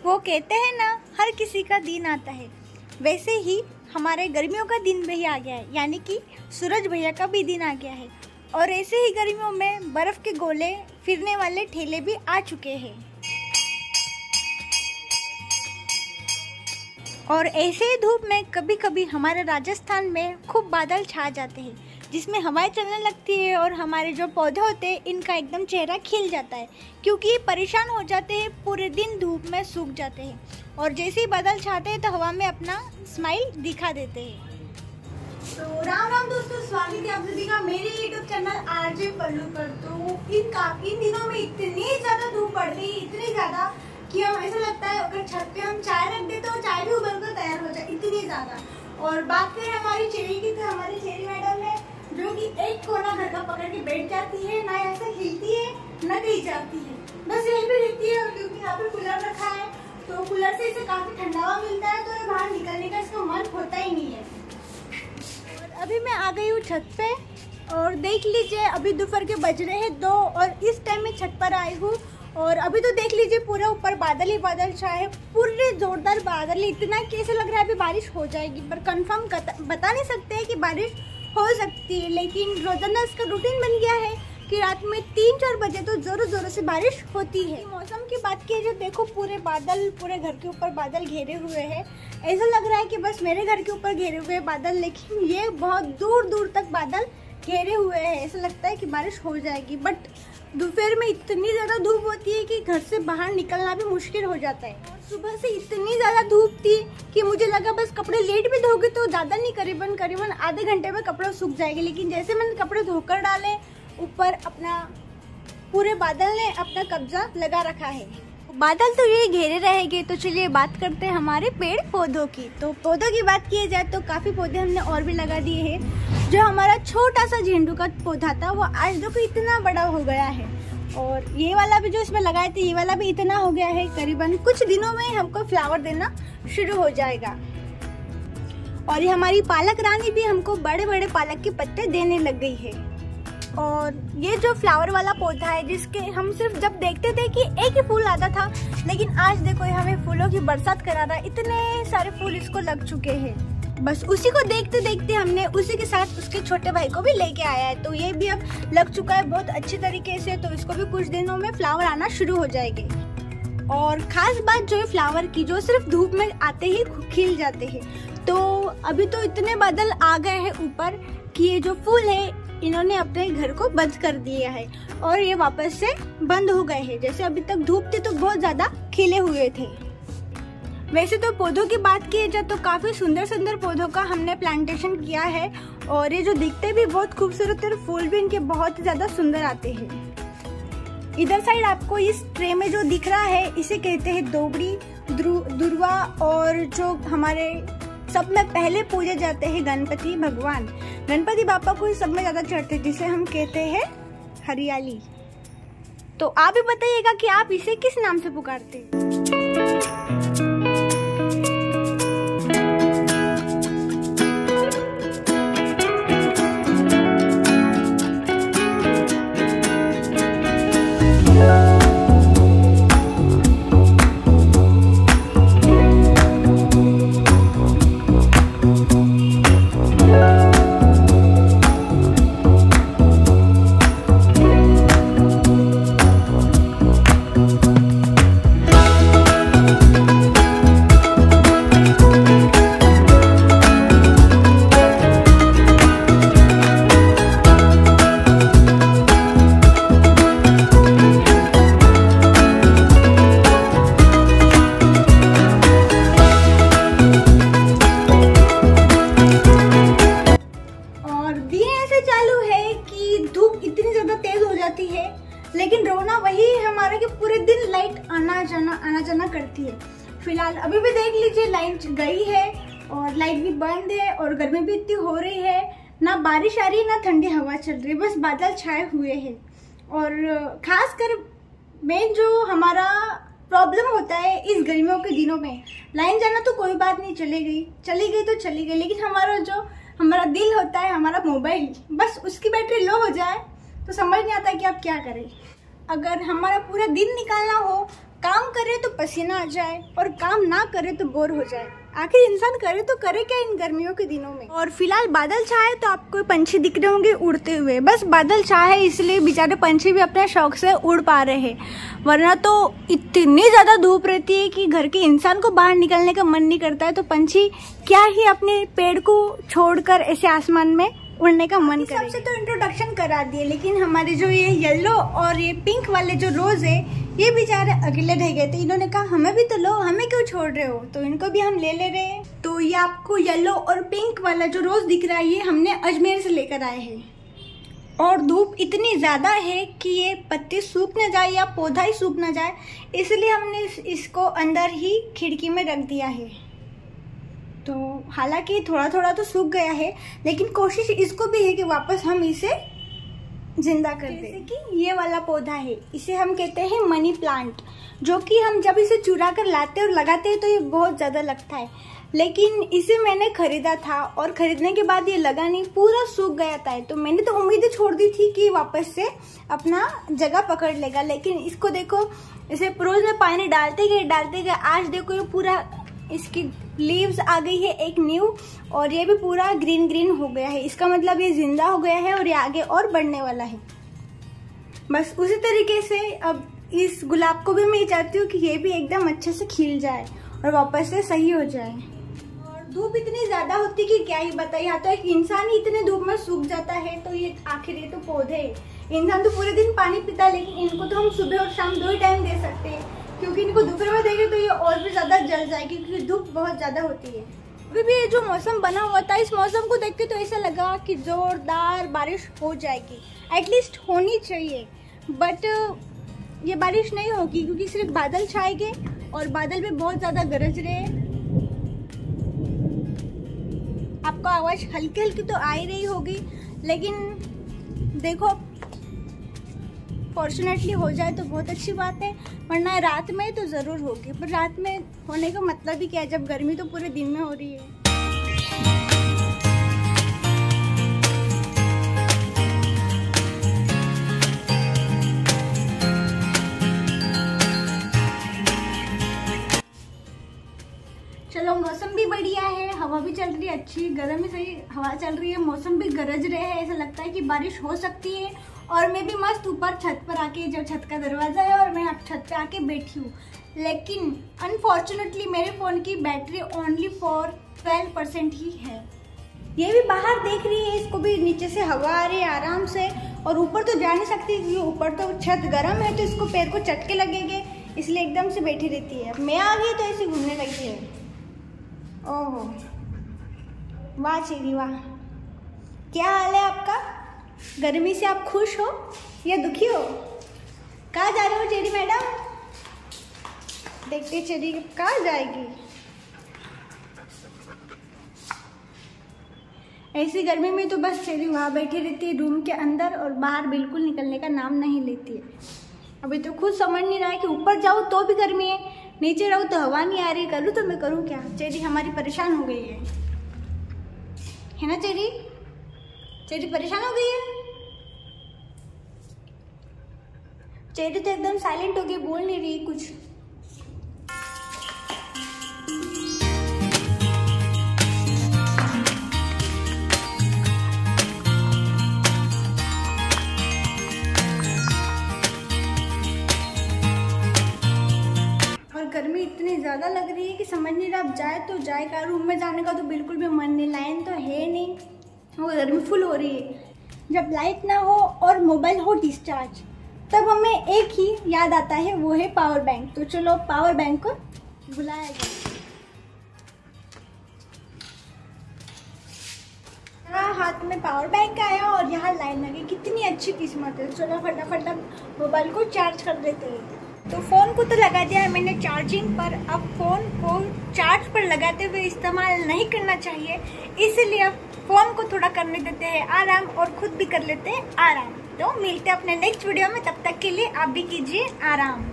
वो कहते हैं ना, हर किसी का दिन आता है, वैसे ही हमारे गर्मियों का दिन भी आ गया है, यानी कि सूरज भैया का भी दिन आ गया है। और ऐसे ही गर्मियों में बर्फ़ के गोले फिरने वाले ठेले भी आ चुके हैं। और ऐसे ही धूप में कभी कभी हमारे राजस्थान में खूब बादल छा जाते हैं, जिसमें हवाएं चलने लगती है और हमारे जो पौधे होते हैं इनका एकदम चेहरा खिल जाता है, क्योंकि ये परेशान हो जाते हैं, पूरे दिन धूप में सूख जाते हैं और जैसे ही बादल छाते हैं तो हवा में अपना स्माइल दिखा देते हैं। तो राम राम दोस्तों, स्वागत है आप सभी का मेरे यूट्यूब चैनल आरजे पल्लू पर। तो इन दिनों में इतनी ज़्यादा धूप पड़ रही है, इतनी ज़्यादा कि हम ऐसा लगता है अगर छत पे हम चाय रख दे तो चाय भी उबल कर तैयार हो जाए, इतनी ज़्यादा। और बात करें हमारी चेरी की, तो हमारी चेरी मैडम है जो कि एक कोना घर का पकड़ के बैठ जाती है, ना ऐसे हिलती है ना कहीं जाती है, बस यही भी रहती है। और क्योंकि यहाँ पे कूलर रखा है तो कूलर से इसे काफ़ी ठंडा हवा मिलता है, तो बाहर निकलने का इसका मन होता ही नहीं है। अभी मैं आ गई हूँ छत पे और देख लीजिए अभी दोपहर के बज रहे हैं 2 और इस टाइम मैं छत पर आई हूँ। और अभी तो देख लीजिए पूरा ऊपर बादल ही बादल छाए, पूरे जोरदार बादल, इतना कैसे लग रहा है अभी बारिश हो जाएगी, पर कंफर्म बता नहीं सकते हैं कि बारिश हो सकती है। लेकिन रोजाना इसका रूटीन बन गया है कि रात में 3-4 बजे तो जोरों जोरों से बारिश होती है। मौसम की बात की जो देखो, पूरे बादल, पूरे घर के ऊपर बादल घेरे हुए हैं। ऐसा लग रहा है कि बस मेरे घर के ऊपर घेरे हुए बादल, लेकिन ये बहुत दूर दूर तक बादल घेरे हुए हैं। ऐसा लगता है कि बारिश हो जाएगी, बट दोपहर में इतनी ज़्यादा धूप होती है कि घर से बाहर निकलना भी मुश्किल हो जाता है। और सुबह से इतनी ज़्यादा धूप थी कि मुझे लगा बस कपड़े लेट भी धोगे तो ज़्यादा नहीं, करीबन आधे घंटे में कपड़े सूख जाएंगे। लेकिन जैसे मैंने कपड़े धोकर डाले, ऊपर अपना पूरे बादल ने अपना कब्जा लगा रखा है। बादल तो ये घेरे रहेंगे, तो चलिए बात करते हैं हमारे पेड़ पौधों की। तो पौधों की बात की जाए तो काफ़ी पौधे हमने और भी लगा दिए हैं। जो हमारा छोटा सा झेंडू का पौधा था वो आज देखो इतना बड़ा हो गया है। और ये वाला भी जो इसमें लगाए थे, ये वाला भी इतना हो गया है, करीबन कुछ दिनों में हमको फ्लावर देना शुरू हो जाएगा। और ये हमारी पालक रानी भी हमको बड़े बड़े पालक के पत्ते देने लग गई है। और ये जो फ्लावर वाला पौधा है, जिसके हम सिर्फ जब देखते थे कि एक ही फूल आता था, लेकिन आज देखो ये हमें फूलों की बरसात करा रहा है, इतने सारे फूल इसको लग चुके हैं। बस उसी को देखते देखते हमने उसी के साथ उसके छोटे भाई को भी लेके आया है, तो ये भी अब लग चुका है बहुत अच्छी तरीके से। तो इसको भी कुछ दिनों में फ्लावर आना शुरू हो जाएंगे। और खास बात जो है फ्लावर की, जो सिर्फ धूप में आते ही खिल जाते हैं। तो अभी तो इतने बादल आ गए हैं ऊपर कि ये जो फूल है इन्होंने अपने घर को बंद कर दिया है और ये वापस से बंद हो गए हैं। जैसे अभी तक धूप थी तो बहुत ज्यादा खिले हुए थे। वैसे तो पौधों की बात की जाए तो काफी सुंदर सुंदर पौधों का हमने प्लांटेशन किया है, और ये जो दिखते भी बहुत खूबसूरत है, फूल भी इनके बहुत ज्यादा सुंदर आते हैं। इधर साइड आपको इस ट्रे में जो दिख रहा है इसे कहते हैं दोबड़ी, दुर्वा, और जो हमारे सब में पहले पूजे जाते हैं गणपति भगवान, गणपति बापा को सब में ज्यादा चढ़ते, जिसे हम कहते हैं हरियाली। तो आप भी बताइएगा कि आप इसे किस नाम से पुकारते हैं। लेकिन रोना वही है हमारा कि पूरे दिन लाइट आना जाना करती है। फिलहाल अभी भी देख लीजिए लाइट गई है और लाइट भी बंद है और गर्मी भी इतनी हो रही है, ना बारिश आ रही है ना ठंडी हवा चल रही है, बस बादल छाए हुए हैं। और खासकर मेन जो हमारा प्रॉब्लम होता है इस गर्मियों के दिनों में, लाइन जाना तो कोई बात नहीं, चली गई तो चली गई, लेकिन हमारा दिल होता है, हमारा मोबाइल, बस उसकी बैटरी लो हो जाए तो समझ नहीं आता कि आप क्या करें। अगर हमारा पूरा दिन निकालना हो काम करे तो पसीना आ जाए और काम ना करे तो बोर हो जाए। आखिर इंसान करे तो करे क्या इन गर्मियों के दिनों में। और फिलहाल बादल छाए तो आपको पंछी दिख रहे होंगे उड़ते हुए। बस बादल छाए इसलिए बेचारे पंछी भी अपने शौक से उड़ पा रहे हैं, वरना तो इतनी ज़्यादा धूप रहती है कि घर के इंसान को बाहर निकलने का मन नहीं करता है, तो पंछी क्या ही अपने पेड़ को छोड़कर ऐसे आसमान में उड़ने का मन करे। सबसे तो इंट्रोडक्शन करा दिए, लेकिन हमारे जो ये येलो और ये पिंक वाले जो रोज है ये बेचारे अकेले रह गए थे। इन्होंने कहा हमें भी तो लो, हमें क्यों छोड़ रहे हो, तो इनको भी हम ले रहे हैं। तो ये आपको येलो और पिंक वाला जो रोज दिख रहा है ये हमने अजमेर से लेकर आए हैं। और धूप इतनी ज़्यादा है कि ये पत्ती सूख न जाए या पौधा ही सूख न जाए, इसलिए हमने इसको अंदर ही खिड़की में रख दिया है। तो हालांकि थोड़ा थोड़ा तो सूख गया है, लेकिन कोशिश इसको भी है कि वापस हम इसे जिंदा कर दें। जैसे कि ये वाला पौधा है, इसे हम कहते हैं मनी प्लांट, जो कि हम जब इसे चुरा कर लाते और लगाते हैं तो ये बहुत ज़्यादा लगता है, लेकिन इसे मैंने खरीदा था और खरीदने के बाद ये लगा नहीं, पूरा सूख गया था। तो मैंने तो उम्मीदें छोड़ दी थी कि वापस से अपना जगह पकड़ लेगा, लेकिन इसको देखो, इसे रोज में पानी डालते गए आज देखो ये पूरा इसकी लीव्स आ गई है एक न्यू, और ये भी पूरा ग्रीन ग्रीन हो गया है। इसका मतलब ये जिंदा हो गया है और ये आगे और बढ़ने वाला है। बस उसी तरीके से अब इस गुलाब को भी मैं चाहती हूँ कि ये भी एकदम अच्छे से खिल जाए और वापस से सही हो जाए। और धूप इतनी ज्यादा होती कि क्या ही बताइए, यहाँ तो एक इंसान ही इतने धूप में सूख जाता है, तो ये आखिर ये तो पौधे, इंसान तो पूरे दिन पानी पीता है, लेकिन इनको तो हम सुबह और शाम 2 ही टाइम दे सकते हैं, क्योंकि इनको दोपहर में देंगे तो ये और भी ज़्यादा जल जाएगी, क्योंकि धूप बहुत ज़्यादा होती है। अभी भी ये जो मौसम बना हुआ था, इस मौसम को देख के तो ऐसा लगा कि ज़ोरदार बारिश हो जाएगी, एटलीस्ट होनी चाहिए, बट ये बारिश नहीं होगी क्योंकि सिर्फ बादल छाएंगे और बादल भी बहुत ज़्यादा गरज रहे हैं। आपको आवाज़ हल्की हल्की तो आ ही रही होगी, लेकिन देखो फॉर्चुनेटली हो जाए तो बहुत अच्छी बात है, वरना रात में तो ज़रूर होगी। पर रात में होने का मतलब ही क्या है, जब गर्मी तो पूरे दिन में हो रही है। चलो मौसम भी बढ़िया है, हवा भी चल रही है अच्छी, गर्म ही सही हवा चल रही है, मौसम भी गरज रहे हैं, ऐसा लगता है कि बारिश हो सकती है। और मैं भी मस्त ऊपर छत पर आके, जो छत का दरवाज़ा है, और मैं अब छत पे आके बैठी हूँ, लेकिन अनफॉर्चुनेटली मेरे फ़ोन की बैटरी ओनली फॉर 12% ही है। ये भी बाहर देख रही है, इसको भी नीचे से हवा आ रही है आराम से, और ऊपर तो जा नहीं सकती क्योंकि ऊपर तो छत गर्म है, तो इसको पैर को चटके लगेंगे, इसलिए एकदम से बैठी रहती है। मैं आ गई तो ऐसे घूमने लगी है। ओहो वाह चेरी वाह, क्या हाल है आपका? गर्मी से आप खुश हो या दुखी हो? कहाँ जा रहे हो चेरी मैडम? देखते चेरी कहाँ जाएगी। ऐसी गर्मी में तो बस चेरी वहाँ बैठी रहती है रूम के अंदर, और बाहर बिल्कुल निकलने का नाम नहीं लेती है। अभी तो खुद समझ नहीं रहा है कि ऊपर जाऊँ तो भी गर्मी है, नीचे रहूँ तो हवा नहीं आ रही, करूँ तो मैं करूँ क्या। चेरी हमारी परेशान हो गई है ना चेरी? चेरी परेशान हो गई है। चेरी तो एकदम साइलेंट हो गई, बोल नहीं रही कुछ। और गर्मी इतनी ज़्यादा लग रही है कि समझ नहीं रहा अब जाए तो जाए का। रूम में जाने का तो बिल्कुल भी मन नहीं, लाइन तो है नहीं, वो गर्मी फुल हो रही है। जब लाइट ना हो और मोबाइल हो डिस्चार्ज, तब हमें एक ही याद आता है, वो है पावर बैंक। तो चलो पावर बैंक को बुलाया जाए। यहाँ हाथ में पावर बैंक आया और यहाँ लाइन लगी, कितनी अच्छी किस्मत है। चलो फटाफट अब मोबाइल को चार्ज कर देते हैं। तो फ़ोन को तो लगा दिया है मैंने चार्जिंग पर, अब फ़ोन को चार्ज पर लगाते हुए इस्तेमाल नहीं करना चाहिए, इसलिए अब फ़ोन को थोड़ा करने देते हैं आराम और खुद भी कर लेते हैं आराम। तो मिलते हैं अपने नेक्स्ट वीडियो में, तब तक के लिए आप भी कीजिए आराम।